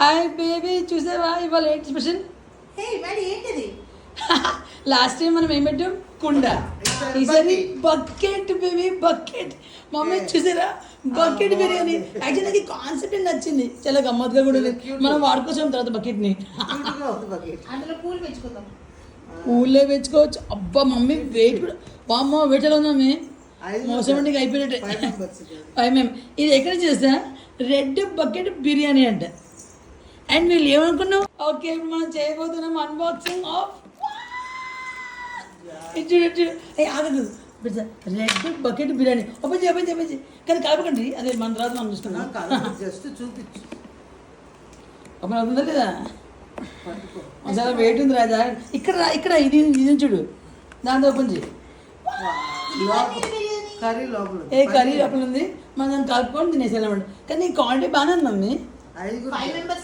Hi baby, చూసావా ఇవాళ ఏంటి స్పెషల్? ఏంటిది? లాస్ట్ టైం మనం ఏం పెట్టాం? కుండ. ఈసారి బకెట్ బేబీ, బకెట్. మమ్మీ చూసారా బకెట్ బిర్యానీ. యాక్చువల్లీ అది కాన్సెప్ట్ నచ్చింది, చాలా గమ్మత్తుగా కూడా ఉంది. మనం వాడుకోవచ్చు తర్వాత బకెట్ని. అందులో పూలు పెంచుకుందాం. ఊళ్ళో పెంచుకోవచ్చు. అబ్బా మమ్మీ వెయిట్ కూడా బామ్మ వెయిట్ ఎలా ఉందమ్మి? మోసం నీకు అయిపోయినట్టే. 5 మేము ఇది ఎక్కడ చేస్తా? రెడ్ బకెట్ బిర్యానీ అంట. అండ్ వీళ్ళు ఏమనుకున్నాం? ఓకే ఇప్పుడు మనం చేయబోతున్నాం అన్బాక్సింగ్ ఆఫ్ ఆగదు రెడ్ బకెట్ బిర్యానీ. ఓపెన్ చేయి కానీ కలపకండి, అదే మన తర్వాత మనం చూస్తున్నాం. జస్ట్ చూపించు. ఓపెన్ అవుతుందా లేదా? చాలా వెయిట్ ఉంది రాజా. ఇక్కడ ఇది చూడు, దాంతో ఓపెన్ చేయి. కర్రీ లోపల కర్రీ లోపల ఉంది. మనం దాన్ని కలుపుకొని తినేసేయాలన్నమాట. కానీ క్వాంటిటీ బాగానే ఉంది మమ్మీ. 5 members